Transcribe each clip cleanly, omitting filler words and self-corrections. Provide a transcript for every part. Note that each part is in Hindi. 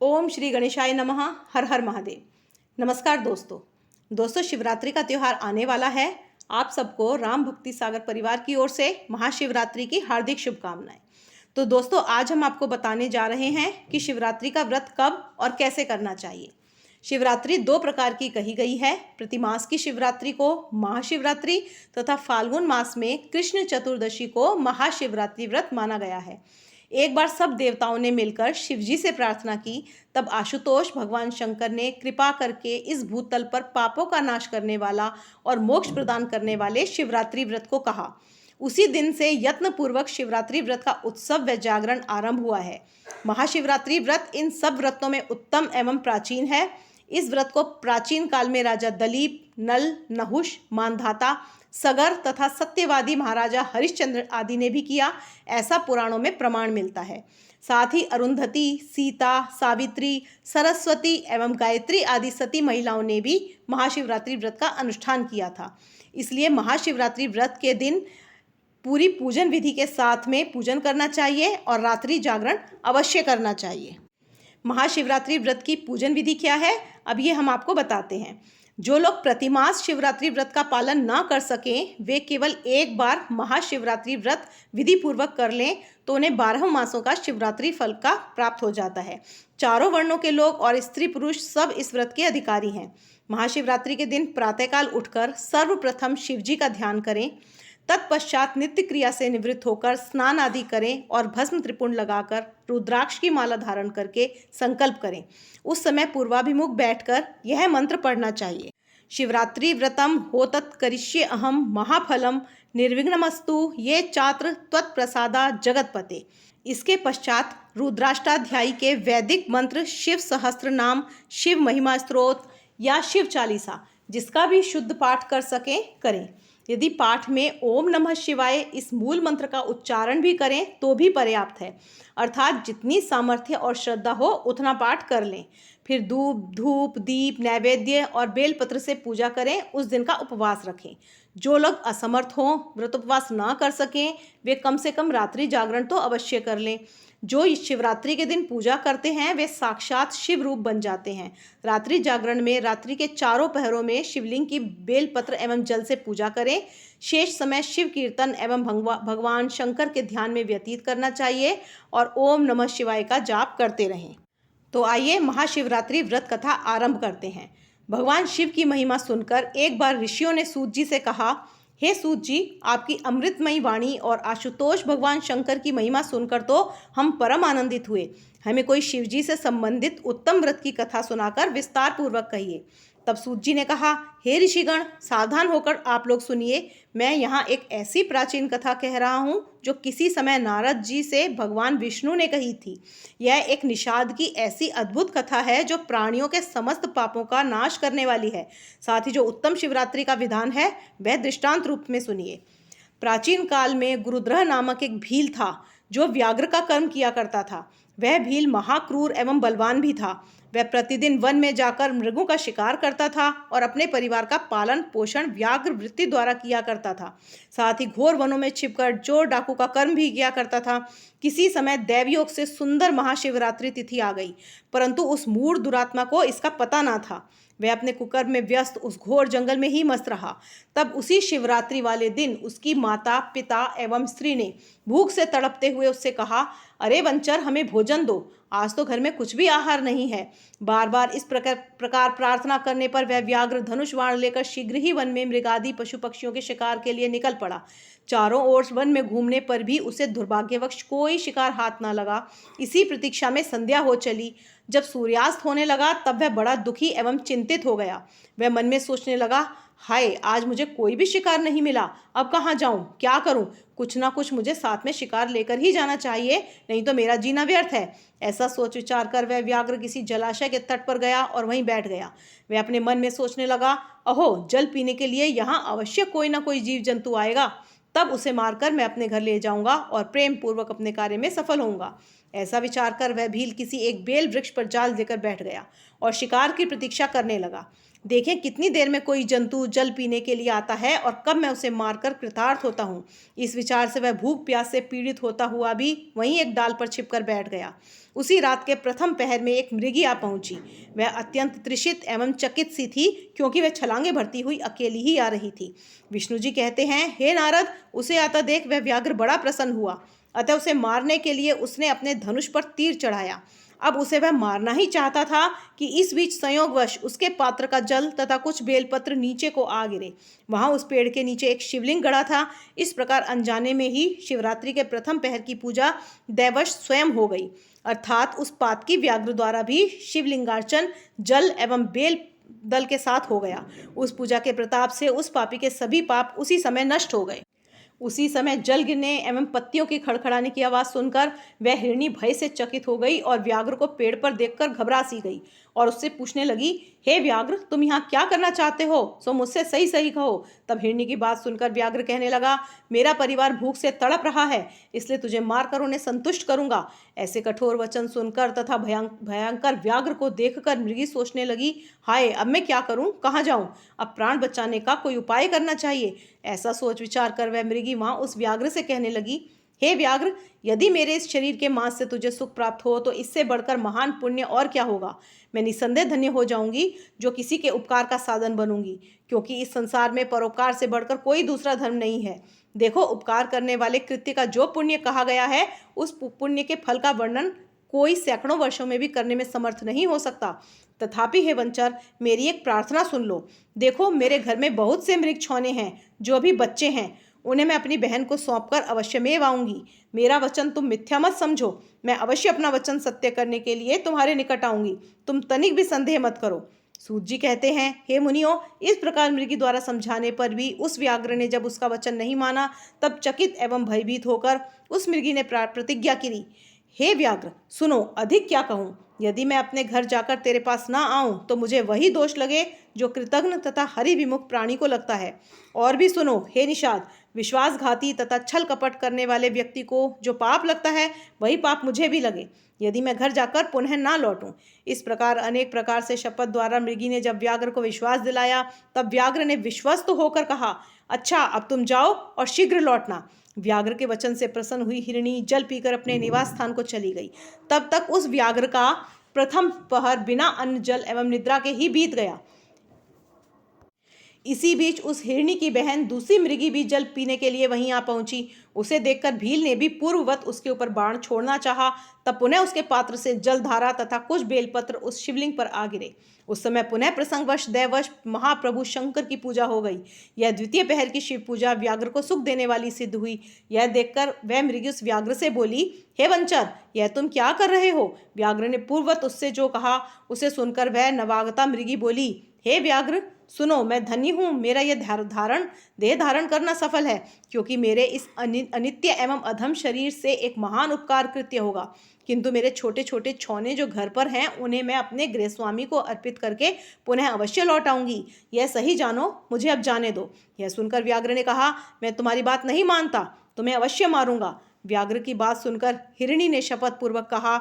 ओम श्री गणेशाय नमः। हर हर महादेव। नमस्कार दोस्तों शिवरात्रि का त्यौहार आने वाला है। आप सबको राम भक्ति सागर परिवार की ओर से महाशिवरात्रि की हार्दिक शुभकामनाएं। तो दोस्तों आज हम आपको बताने जा रहे हैं कि शिवरात्रि का व्रत कब और कैसे करना चाहिए। शिवरात्रि दो प्रकार की कही गई है। प्रतिमास की शिवरात्रि को महाशिवरात्रि तथा फाल्गुन मास में कृष्ण चतुर्दशी को महाशिवरात्रि व्रत माना गया है। एक बार सब देवताओं ने मिलकर शिवजी से प्रार्थना की, तब आशुतोष भगवान शंकर ने कृपा करके इस भूतल पर पापों का नाश करने वाला और मोक्ष प्रदान करने वाले शिवरात्रि व्रत को कहा। उसी दिन से यत्न पूर्वक शिवरात्रि व्रत का उत्सव व जागरण आरंभ हुआ है। महाशिवरात्रि व्रत इन सब व्रतों में उत्तम एवं प्राचीन है। इस व्रत को प्राचीन काल में राजा दलीप, नल, नहुष, मानधाता, सगर तथा सत्यवादी महाराजा हरिश्चंद्र आदि ने भी किया, ऐसा पुराणों में प्रमाण मिलता है। साथ ही अरुंधति, सीता, सावित्री, सरस्वती एवं गायत्री आदि सती महिलाओं ने भी महाशिवरात्रि व्रत का अनुष्ठान किया था। इसलिए महाशिवरात्रि व्रत के दिन पूरी पूजन विधि के साथ में पूजन करना चाहिए और रात्रि जागरण अवश्य करना चाहिए। महाशिवरात्रि व्रत की पूजन विधि क्या है, अब ये हम आपको बताते हैं। जो लोग प्रतिमास शिवरात्रि व्रत का पालन ना कर सकें, वे केवल एक बार महाशिवरात्रि व्रत विधि पूर्वक कर लें तो उन्हें 12 मासों का शिवरात्रि फल का प्राप्त हो जाता है। चारों वर्णों के लोग और स्त्री पुरुष सब इस व्रत के अधिकारी हैं। महाशिवरात्रि के दिन प्रातःकाल उठकर सर्वप्रथम शिवजी का ध्यान करें। तत्पश्चात नित्य क्रिया से निवृत्त होकर स्नान आदि करें और भस्म त्रिपुंड लगाकर रुद्राक्ष की माला धारण करके संकल्प करें। उस समय पूर्वाभिमुख बैठकर यह मंत्र पढ़ना चाहिए। शिवरात्रि व्रतम होतत् करिष्ये अहम महाफलम निर्विघ्नमस्तु ये चात्र त्वत्प्रसादा जगतपते। इसके पश्चात रुद्राष्टाध्यायी के वैदिक मंत्र शिव सहस्त्र नाम, शिव महिमा स्तोत्र या शिव चालीसा जिसका भी शुद्ध पाठ कर सकें करें। यदि पाठ में ओम नमः शिवाय इस मूल मंत्र का उच्चारण भी करें तो भी पर्याप्त है, अर्थात जितनी सामर्थ्य और श्रद्धा हो उतना पाठ कर लें। फिर धूप, दीप, नैवेद्य और बेलपत्र से पूजा करें। उस दिन का उपवास रखें। जो लोग असमर्थ हों, व्रत उपवास ना कर सकें, वे कम से कम रात्रि जागरण तो अवश्य कर लें। जो शिवरात्रि के दिन पूजा करते हैं वे साक्षात शिव रूप बन जाते हैं। रात्रि जागरण में रात्रि के चारों पहरों में शिवलिंग की बेलपत्र एवं जल से पूजा करें। शेष समय शिव कीर्तन एवं भगवान शंकर के ध्यान में व्यतीत करना चाहिए और ओम नमः शिवाय का जाप करते रहें। तो आइए महाशिवरात्रि व्रत कथा आरंभ करते हैं। भगवान शिव की महिमा सुनकर एक बार ऋषियों ने सूत जी से कहा, हे सूत जी, आपकी अमृतमयी वाणी और आशुतोष भगवान शंकर की महिमा सुनकर तो हम परम आनंदित हुए। हमें कोई शिवजी से संबंधित उत्तम व्रत की कथा सुनाकर विस्तार पूर्वक कहिए। तब सूत जी ने कहा, हे ऋषिगण, सावधान होकर आप लोग सुनिए। मैं यहाँ एक ऐसी प्राचीन कथा कह रहा हूँ जो किसी समय नारद जी से भगवान विष्णु ने कही थी। यह एक निषाद की ऐसी अद्भुत कथा है जो प्राणियों के समस्त पापों का नाश करने वाली है। साथ ही जो उत्तम शिवरात्रि का विधान है वह दृष्टांत रूप में सुनिए। प्राचीन काल में गुरुद्रह नामक एक भील था जो व्याघ्र का कर्म किया करता था। वह भील महाक्रूर एवं बलवान भी था। वह प्रतिदिन वन में जाकर मृगों का शिकार करता था और अपने परिवार का पालन पोषण व्याघ्र वृत्ति द्वारा किया करता था। साथ ही घोर वनों में छिपकर चोर डाकू का कर्म भी किया करता था। किसी समय दैवयोग से सुंदर महाशिवरात्रि तिथि आ गई, परंतु उस मूढ़ दुरात्मा को इसका पता ना था। वह अपने कुकर्म में व्यस्त उस घोर जंगल में ही मस्त रहा। तब उसी शिवरात्रि वाले दिन उसकी माता, पिता एवं स्त्री ने भूख से तड़पते हुए उससे कहा, अरे वंचर, हमें भोजन दो, आज तो घर में कुछ भी आहार नहीं है। बार बार इस प्रकार प्रार्थना करने पर वह व्याघ्र धनुष बाण लेकर शीघ्र ही वन में मृगादि पशु पक्षियों के शिकार के लिए निकल पड़ा। चारों ओर वन में घूमने पर भी उसे दुर्भाग्यवश कोई शिकार हाथ ना लगा। इसी प्रतीक्षा में संध्या हो चली। जब सूर्यास्त होने लगा तब वह बड़ा दुखी एवं चिंतित हो गया। वह मन में सोचने लगा, हाय, आज मुझे कोई भी शिकार नहीं मिला, अब कहाँ जाऊं, क्या करूं? कुछ ना कुछ मुझे साथ में शिकार लेकर ही जाना चाहिए, नहीं तो मेरा जीना व्यर्थ है। ऐसा सोच विचार कर वह व्याघ्र किसी जलाशय के तट पर गया और वहीं बैठ गया। वह अपने मन में सोचने लगा, अहो, जल पीने के लिए यहाँ अवश्य कोई ना कोई जीव जंतु आएगा, तब उसे मारकर मैं अपने घर ले जाऊंगा और प्रेम पूर्वक अपने कार्य में सफल होऊंगा। ऐसा विचार कर वह भील किसी एक बेल वृक्ष पर जाल देकर बैठ गया और शिकार की प्रतीक्षा करने लगा। देखें कितनी देर में कोई जंतु जल पीने के लिए आता है और कब मैं उसे मारकर कृतार्थ होता हूँ। इस विचार से वह भूख प्यास से पीड़ित होता हुआ भी वहीं एक डाल पर छिपकर बैठ गया। उसी रात के प्रथम पहर में एक मृगी आ पहुंची। वह अत्यंत त्रिषित एवं चकित सी थी, क्योंकि वह छलांगे भरती हुई अकेली ही आ रही थी। विष्णु जी कहते हैं, हे नारद, उसे आता देख वह व्याघ्र बड़ा प्रसन्न हुआ। अतः उसे मारने के लिए उसने अपने धनुष पर तीर चढ़ाया। अब उसे वह मारना ही चाहता था कि इस बीच संयोगवश उसके पात्र का जल तथा कुछ बेलपत्र नीचे को आ गिरे। वहां उस पेड़ के नीचे एक शिवलिंग गड़ा था। इस प्रकार अनजाने में ही शिवरात्रि के प्रथम पहर की पूजा दैवश स्वयं हो गई, अर्थात उस पातकी व्याघ्र द्वारा भी शिवलिंगार्चन जल एवं बेल दल के साथ हो गया। उस पूजा के प्रताप से उस पापी के सभी पाप उसी समय नष्ट हो गए। उसी समय जल गिरने एवं पत्तियों की खड़खड़ाने की आवाज़ सुनकर वह हिरणी भय से चकित हो गई और व्याघ्र को पेड़ पर देखकर घबरा सी गई और उससे पूछने लगी, हे व्याघ्र, तुम यहाँ क्या करना चाहते हो? सो मुझसे सही सही कहो। तब हिरणी की बात सुनकर व्याघ्र कहने लगा, मेरा परिवार भूख से तड़प रहा है, इसलिए तुझे मारकर उन्हें संतुष्ट करूंगा। ऐसे कठोर वचन सुनकर तथा भयंकर व्याघ्र को देखकर मृगी सोचने लगी, हाय, अब मैं क्या करूं, कहाँ जाऊं? अब प्राण बचाने का कोई उपाय करना चाहिए। ऐसा सोच विचार कर वह मृगी वहां उस व्याघ्र से कहने लगी, हे व्याघ्र, यदि मेरे इस शरीर के मांस से तुझे सुख प्राप्त हो तो इससे बढ़कर महान पुण्य और क्या होगा। मैं निसंदेह धन्य हो जाऊंगी जो किसी के उपकार का साधन बनूंगी, क्योंकि इस संसार में परोपकार से बढ़कर कोई दूसरा धर्म नहीं है। देखो, उपकार करने वाले कृत्य का जो पुण्य कहा गया है, उस पुण्य के फल का वर्णन कोई सैकड़ों वर्षों में भी करने में समर्थ नहीं हो सकता। तथापि हे वंचर, मेरी एक प्रार्थना सुन लो। देखो, मेरे घर में बहुत से मृग छौने हैं जो अभी बच्चे हैं। उन्हें मैं अपनी बहन को सौंपकर अवश्यमेव आऊंगी। मेरा वचन तुम मिथ्या मत समझो। मैं अवश्य अपना वचन सत्य करने के लिए तुम्हारे निकट आऊंगी। तुम तनिक भी संदेह मत करो। सूत जी कहते हैं, हे मुनियों, इस प्रकार मृगी द्वारा समझाने पर भी उस व्याघ्र ने जब उसका वचन नहीं माना, तब चकित एवं भयभीत होकर उस मृगी ने प्रतिज्ञा की, हे व्याघ्र, सुनो, अधिक क्या कहूँ। यदि मैं अपने घर जाकर तेरे पास ना आऊं तो मुझे वही दोष लगे जो कृतघ्न तथा हरि विमुख प्राणी को लगता है। और भी सुनो, हे निषाद, विश्वासघाती तथा छल कपट करने वाले व्यक्ति को जो पाप लगता है, वही पाप मुझे भी लगे, यदि मैं घर जाकर पुनः ना लौटूं। इस प्रकार अनेक प्रकार से शपथ द्वारा मृगी ने जब व्याघ्र को विश्वास दिलाया, तब व्याघ्र ने विश्वस्त होकर कहा, अच्छा, अब तुम जाओ और शीघ्र लौटना। व्याघ्र के वचन से प्रसन्न हुई हिरणी जल पीकर अपने निवास स्थान को चली गई। तब तक उस व्याघ्र का प्रथम पहर बिना अन्न, जल एवं निद्रा के ही बीत गया। इसी बीच उस हिरणी की बहन दूसरी मृगी भी जल पीने के लिए वहीं आ पहुंची। उसे देखकर भील ने भी पूर्ववत उसके ऊपर बाण छोड़ना चाहा, तब पुनः उसके पात्र से जलधारा तथा कुछ बेलपत्र उस शिवलिंग पर आ गिरे। उस समय पुनः प्रसंगवश दैवश महाप्रभु शंकर की पूजा हो गई। यह द्वितीय पहर की शिव पूजा व्याघ्र को सुख देने वाली सिद्ध हुई। यह देखकर वह मृगी उस व्याघ्र से बोली, हे वंचर, यह तुम क्या कर रहे हो? व्याघ्र ने पूर्ववत उससे जो कहा उसे सुनकर वह नवागता मृगी बोली, हे व्याघ्र, सुनो, मैं धन्य हूँ। मेरा यह देह धारण करना सफल है, क्योंकि मेरे इस अनित्य एवं अधम शरीर से एक महान उपकार कृत्य होगा। किंतु मेरे छोटे छोटे छौने जो घर पर हैं, उन्हें मैं अपने गृहस्वामी को अर्पित करके पुनः अवश्य लौट आऊंगी। यह सही जानो, मुझे अब जाने दो। यह सुनकर व्याघ्र ने कहा, मैं तुम्हारी बात नहीं मानता, तुम्हें अवश्य मारूंगा। व्याघ्र की बात सुनकर हिरणी ने शपथ पूर्वक कहा,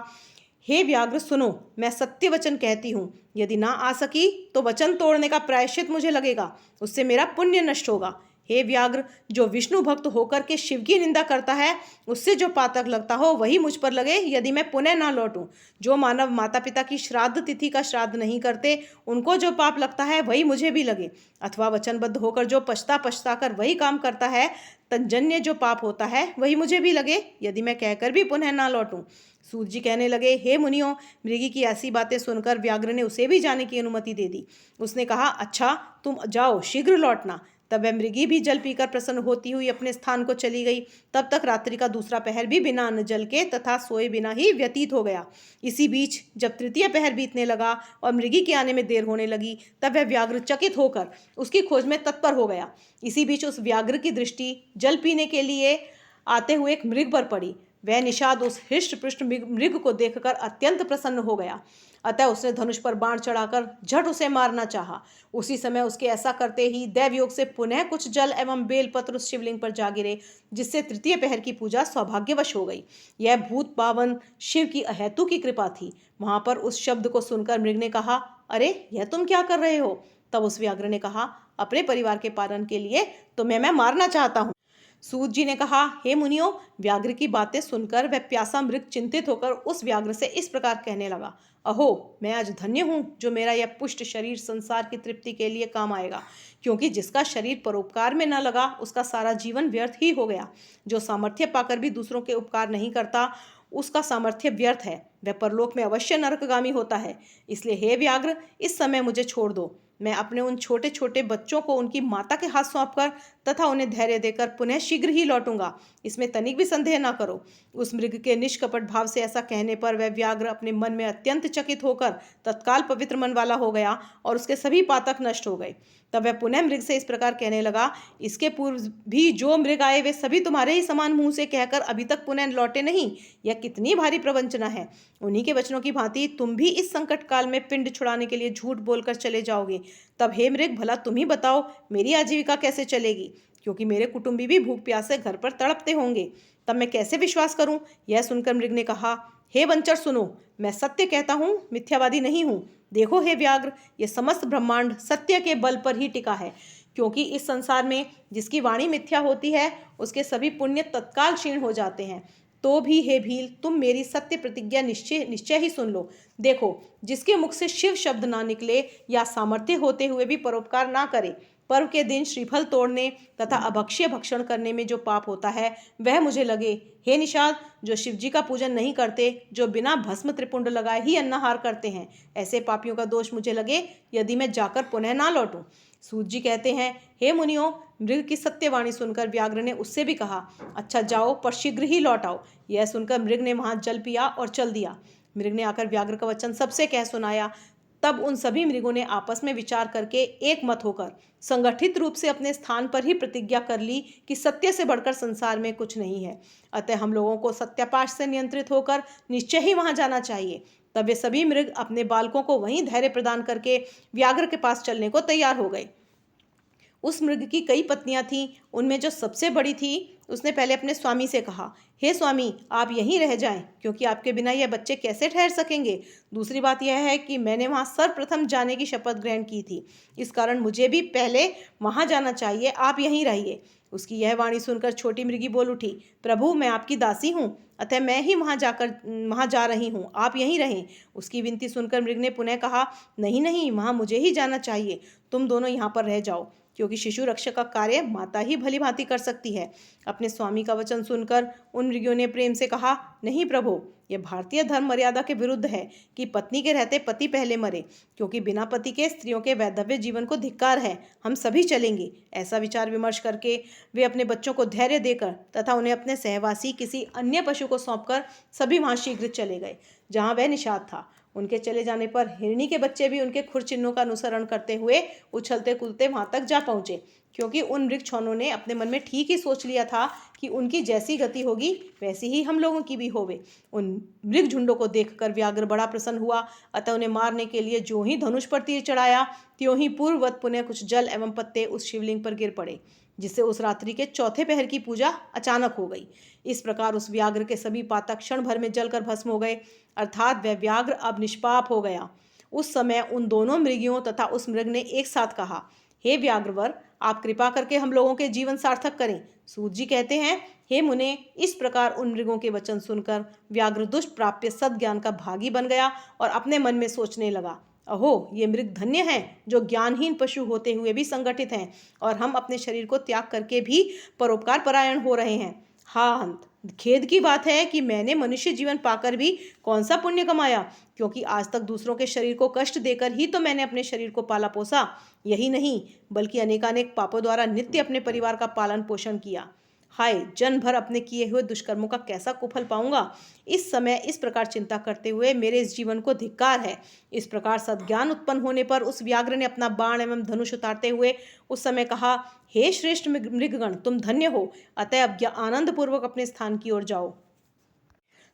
हे व्याघ्र, सुनो, मैं सत्य वचन कहती हूँ। यदि ना आ सकी तो वचन तोड़ने का प्रायश्चित मुझे लगेगा, उससे मेरा पुण्य नष्ट होगा। हे व्याघ्र, जो विष्णु भक्त होकर के शिव की निंदा करता है, उससे जो पातक लगता हो वही मुझ पर लगे, यदि मैं पुनः ना लौटूं। जो मानव माता पिता की श्राद्ध तिथि का श्राद्ध नहीं करते, उनको जो पाप लगता है वही मुझे भी लगे। अथवा वचनबद्ध होकर जो पछता कर वही काम करता है, तंजन्य जो पाप होता है वही मुझे भी लगे, यदि मैं कहकर भी पुनः ना लौटूं। सूत जी कहने लगे, हे मुनियों, मृगी की ऐसी बातें सुनकर व्याघ्र ने उसे भी जाने की अनुमति दे दी। उसने कहा, अच्छा, तुम जाओ, शीघ्र लौटना। तब वह मृगी भी जल पीकर प्रसन्न होती हुई अपने स्थान को चली गई। तब तक रात्रि का दूसरा पहर भी बिना अन्न जल के तथा सोए बिना ही व्यतीत हो गया। इसी बीच जब तृतीय पहर बीतने लगा और मृगी के आने में देर होने लगी, तब वह व्याघ्र चकित होकर उसकी खोज में तत्पर हो गया। इसी बीच उस व्याघ्र की दृष्टि जल पीने के लिए आते हुए एक मृग पर पड़ी। वह निषाद उस हृष्ट पृष्ठ मृग को देखकर अत्यंत प्रसन्न हो गया। अतः उसने धनुष पर बाण चढ़ाकर झट उसे मारना चाहा। उसी समय उसके ऐसा करते ही दैवयोग से पुनः कुछ जल एवं बेलपत्र उस शिवलिंग पर जा गिरे, जिससे तृतीय पहर की पूजा सौभाग्यवश हो गई। यह भूत पावन शिव की अहेतु की कृपा थी। वहां पर उस शब्द को सुनकर मृग ने कहा, अरे, यह तुम क्या कर रहे हो? तब उस व्याघ्र ने कहा, अपने परिवार के पालन के लिए तो मैं मारना चाहता हूँ। सूत जी ने कहा, हे मुनियों, व्याघ्र की बातें सुनकर वह प्यासा मृग चिंतित होकर उस व्याघ्र से इस प्रकार कहने लगा, अहो, मैं आज धन्य हूँ जो मेरा यह पुष्ट शरीर संसार की तृप्ति के लिए काम आएगा, क्योंकि जिसका शरीर परोपकार में न लगा उसका सारा जीवन व्यर्थ ही हो गया। जो सामर्थ्य पाकर भी दूसरों के उपकार नहीं करता उसका सामर्थ्य व्यर्थ है, वह परलोक में अवश्य नरकगामी होता है। इसलिए हे व्याघ्र, इस समय मुझे छोड़ दो। मैं अपने उन छोटे छोटे बच्चों को उनकी माता के हाथ सौंपकर तथा उन्हें धैर्य देकर पुनः शीघ्र ही लौटूंगा, इसमें तनिक भी संदेह न करो। उस मृग के निष्कपट भाव से ऐसा कहने पर वह व्याघ्र अपने मन में अत्यंत चकित होकर तत्काल पवित्र मन वाला हो गया और उसके सभी पातक नष्ट हो गए। तब वह पुनः मृग से इस प्रकार कहने लगा, इसके पूर्व भी जो मृग आए वे सभी तुम्हारे ही समान मुंह से कहकर अभी तक पुनः लौटे नहीं। यह कितनी भारी प्रवंचना है। उन्हीं के वचनों की भांति तुम भी इस संकट काल में पिंड छुड़ाने के लिए झूठ बोलकर चले जाओगे। तब हे मृग, भला तुम ही बताओ मेरी आजीविका कैसे चलेगी, क्योंकि मेरे कुटुंबी भी भूख प्यास से घर पर तड़पते होंगे। तब मैं कैसे विश्वास करूं? यह सुनकर मृग ने कहा, हे वंचर सुनो, मैं सत्य कहता हूँ, मिथ्यावादी नहीं हूँ। देखो हे व्याघ्र, ये समस्त ब्रह्मांड सत्य के बल पर ही टिका है, क्योंकि इस संसार में जिसकी वाणी मिथ्या होती है उसके सभी पुण्य तत्काल क्षीण हो जाते हैं। तो भी हे भील, तुम मेरी सत्य प्रतिज्ञा निश्चय ही सुन लो। देखो, जिसके मुख से शिव शब्द ना निकले या सामर्थ्य होते हुए भी परोपकार ना करे, पर्व के दिन श्रीफल तोड़ने तथा अभक्ष्य भक्षण करने में जो पाप होता है वह मुझे लगे। हे निषाद, जो शिव जी का पूजन नहीं करते, जो बिना भस्म त्रिपुंड लगाए ही अन्नाहार करते हैं, ऐसे पापियों का दोष मुझे लगे यदि मैं जाकर पुनः ना लौटूं। सूत जी कहते हैं, हे मुनियों, मृग की सत्यवाणी सुनकर व्याघ्र ने उससे भी कहा, अच्छा जाओ, पर शीघ्र ही लौट आओ। यह सुनकर मृग ने वहां जल पिया और चल दिया। मृग ने आकर व्याघ्र का वचन सबसे कह सुनाया। तब उन सभी मृगों ने आपस में विचार करके एक मत होकर संगठित रूप से अपने स्थान पर ही प्रतिज्ञा कर ली कि सत्य से बढ़कर संसार में कुछ नहीं है। अतः हम लोगों को सत्यापाश से नियंत्रित होकर निश्चय ही वहां जाना चाहिए। तब वे सभी मृग अपने बालकों को वहीं धैर्य प्रदान करके व्याघ्र के पास चलने को तैयार हो गए। उस मृग की कई पत्नियां थीं। उनमें जो सबसे बड़ी थी उसने पहले अपने स्वामी से कहा, हे स्वामी, आप यहीं रह जाएं, क्योंकि आपके बिना यह बच्चे कैसे ठहर सकेंगे। दूसरी बात यह है कि मैंने वहां सर्वप्रथम जाने की शपथ ग्रहण की थी, इस कारण मुझे भी पहले वहां जाना चाहिए, आप यहीं रहिए। उसकी यह वाणी सुनकर छोटी मृगी बोल उठी, प्रभु, मैं आपकी दासी हूँ, अतः मैं ही वहां जा रही हूँ, आप यहीं रहें। उसकी विनती सुनकर मृग ने पुनः कहा, नहीं नहीं, वहां मुझे ही जाना चाहिए, तुम दोनों यहाँ पर रह जाओ, क्योंकि शिशु रक्षक का कार्य माता ही भली भांति कर सकती है। अपने स्वामी का वचन सुनकर उन मृगियों ने प्रेम से कहा, नहीं प्रभु, यह भारतीय धर्म मर्यादा के विरुद्ध है कि पत्नी के रहते पति पहले मरे, क्योंकि बिना पति के स्त्रियों के वैधव्य जीवन को धिक्कार है। हम सभी चलेंगे। ऐसा विचार विमर्श करके वे अपने बच्चों को धैर्य देकर तथा उन्हें अपने सहवासी किसी अन्य पशु को सौंपकर सभी वहां शीघ्र चले गए जहां वह निषाद था। उनके चले जाने पर हिरणी के बच्चे भी उनके खुर चिन्हों का अनुसरण करते हुए उछलते कूदते वहां तक जा पहुंचे, क्योंकि उन मृग छौनों ने अपने मन में ठीक ही सोच लिया था कि उनकी जैसी गति होगी वैसी ही हम लोगों की भी होवे। उन मृग झुंडों को देखकर व्याघ्र बड़ा प्रसन्न हुआ, अतः उन्हें मारने के लिए जो ही धनुष पर तीर चढ़ाया, त्यों ही पूर्ववत पुनः कुछ जल एवं पत्ते उस शिवलिंग पर गिर पड़े, जिससे उस रात्रि के चौथे पहर की पूजा अचानक हो गई। इस प्रकार उस व्याघ्र के सभी पातक क्षण भर में जलकर भस्म हो गए, अर्थात वह व्याघ्र अब निष्पाप हो गया। उस समय उन दोनों मृगियों तथा उस मृग ने एक साथ कहा, हे व्याघ्रवर, आप कृपा करके हम लोगों के जीवन सार्थक करें। सूत जी कहते हैं, हे मुने, इस प्रकार उन मृगों के वचन सुनकर व्याघ्र दुष्ट प्राप्य सद्ज्ञान का भागी बन गया और अपने मन में सोचने लगा, अहो, ये मृग धन्य हैं जो ज्ञानहीन पशु होते हुए भी संगठित हैं, और हम अपने शरीर को त्याग करके भी परोपकार परायण हो रहे हैं। हाँ, खेद की बात है कि मैंने मनुष्य जीवन पाकर भी कौन सा पुण्य कमाया, क्योंकि आज तक दूसरों के शरीर को कष्ट देकर ही तो मैंने अपने शरीर को पाला पोसा। यही नहीं, बल्कि अनेकानेक पापों द्वारा नित्य अपने परिवार का पालन पोषण किया। हाय, जन्म भर अपने किए हुए दुष्कर्मों का कैसा कुफल पाऊंगा। इस समय इस प्रकार चिंता करते हुए मेरे इस जीवन को धिक्कार है। इस प्रकार सद्ज्ञान उत्पन्न होने पर उस व्याघ्र ने अपना बाण एवं धनुष उतारते हुए उस समय कहा, हे श्रेष्ठ मृगगण, तुम धन्य हो, अतः अब आनंद पूर्वक अपने स्थान की ओर जाओ।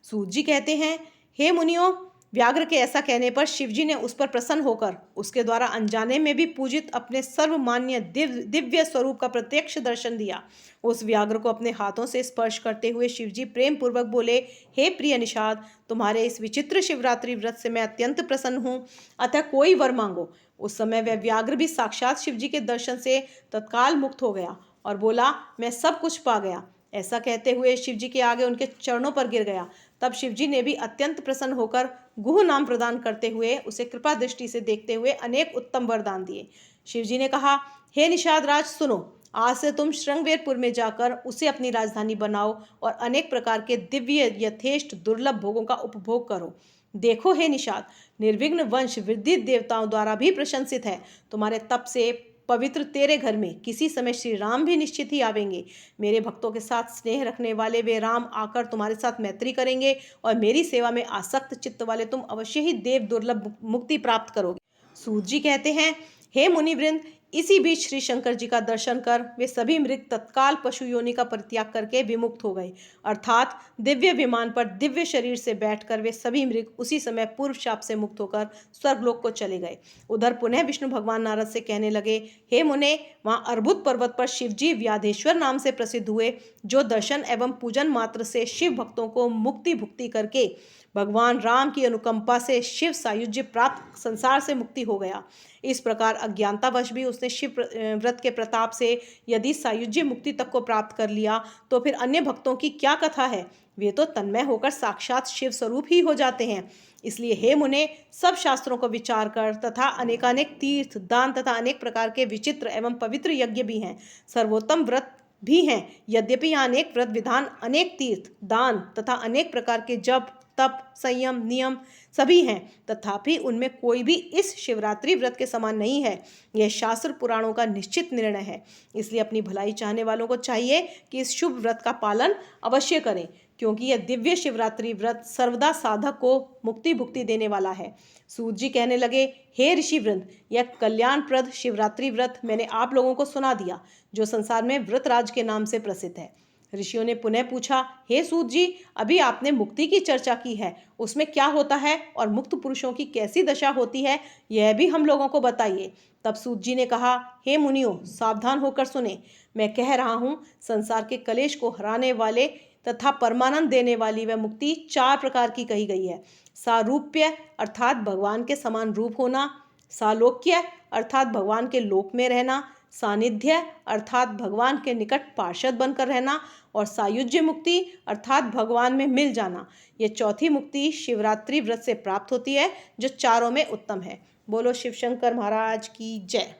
सूत जी कहते हैं, हे मुनियों, व्याघ्र के ऐसा कहने पर शिवजी ने उस पर प्रसन्न होकर उसके द्वारा अनजाने में भी पूजित अपने सर्वमान्य दिव्य स्वरूप का प्रत्यक्ष दर्शन दिया। उस व्याघ्र को अपने हाथों से स्पर्श करते हुए शिवजी प्रेम पूर्वक बोले, हे प्रिय निषाद, तुम्हारे इस विचित्र शिवरात्रि व्रत से मैं अत्यंत प्रसन्न हूँ, अतः कोई वर मांगो। उस समय वह व्याघ्र भी साक्षात शिव जी के दर्शन से तत्काल मुक्त हो गया और बोला, मैं सब कुछ पा गया। ऐसा कहते हुए शिव जी के आगे उनके चरणों पर गिर गया। तब शिव जी ने भी अत्यंत प्रसन्न होकर गुह नाम प्रदान करते हुए उसे कृपा दृष्टि से देखते हुए अनेक उत्तम वरदान दिए। शिव जी ने कहा, हे निषाद राज, सुनो, आज से तुम श्रृंगवेरपुर में जाकर उसे अपनी राजधानी बनाओ और अनेक प्रकार के दिव्य यथेष्ट दुर्लभ भोगों का उपभोग करो। देखो हे निषाद, निर्विघ्न वंश वृद्धि देवताओं द्वारा भी प्रशंसित है। तुम्हारे तप से पवित्र तेरे घर में किसी समय श्री राम भी निश्चित ही आवेंगे। मेरे भक्तों के साथ स्नेह रखने वाले वे राम आकर तुम्हारे साथ मैत्री करेंगे और मेरी सेवा में आसक्त चित्त वाले तुम अवश्य ही देव दुर्लभ मुक्ति प्राप्त करोगे। सूत जी कहते हैं, हे मुनिवृंद, इसी बीच श्री शंकर जी का दर्शन कर वे सभी मृग तत्काल पशु योनि का परित्याग करके विमुक्त हो गए, अर्थात दिव्य विमान पर दिव्य शरीर से बैठकर वे सभी मृग उसी समय पूर्व शाप से मुक्त होकर स्वर्गलोक को चले गए। उधर पुनः विष्णु भगवान नारद से कहने लगे, हे मुने, वहाँ अर्बुद पर्वत पर शिव जी व्याधेश्वर नाम से प्रसिद्ध हुए, जो दर्शन एवं पूजन मात्र से शिव भक्तों को मुक्ति भुक्ति करके भगवान राम की अनुकंपा से शिव सायुज्य प्राप्त संसार से मुक्ति हो गया। इस प्रकार अज्ञानतावश भी उसने शिव व्रत के प्रताप से यदि सायुज्य मुक्ति तक को प्राप्त कर लिया तो फिर अन्य भक्तों की क्या कथा है। वे तो तन्मय होकर साक्षात शिव स्वरूप ही हो जाते हैं। इसलिए हे मुने, सब शास्त्रों को विचार कर तथा अनेकानेक तीर्थ दान तथा अनेक प्रकार के विचित्र एवं पवित्र यज्ञ भी हैं, सर्वोत्तम व्रत भी हैं। यद्यपि यहाँ अनेक व्रत विधान, अनेक तीर्थ दान तथा अनेक प्रकार के जप तप संयम नियम सभी हैं, तथापि उनमें कोई भी इस शिवरात्रि व्रत के समान नहीं है। यह शास्त्र पुराणों का निश्चित निर्णय है। इसलिए अपनी भलाई चाहने वालों को चाहिए कि इस शुभ व्रत का पालन अवश्य करें, क्योंकि यह दिव्य शिवरात्रि व्रत सर्वदा साधक को मुक्ति भुक्ति देने वाला है। सूत जी कहने लगे, हे ऋषि वृंद, यह कल्याणप्रद शिवरात्रि व्रत मैंने आप लोगों को सुना दिया, जो संसार में व्रतराज के नाम से प्रसिद्ध है। ऋषियों ने पुनः पूछा, हे सूत जी, अभी आपने मुक्ति की चर्चा की है, उसमें क्या होता है और मुक्त पुरुषों की कैसी दशा होती है, यह भी हम लोगों को बताइए। तब सूत जी ने कहा, हे मुनियों, सावधान होकर सुने। मैं कह रहा हूँ, संसार के कलेश को हराने वाले तथा परमानंद देने वाली वह मुक्ति 4 प्रकार की कही गई है। सारूप्य अर्थात भगवान के समान रूप होना, सालोक्य अर्थात भगवान के लोक में रहना, सानिध्य अर्थात भगवान के निकट पार्षद बनकर रहना, और सायुज्य मुक्ति अर्थात भगवान में मिल जाना। यह चौथी मुक्ति शिवरात्रि व्रत से प्राप्त होती है, जो चारों में उत्तम है। बोलो शिव शंकर महाराज की जय।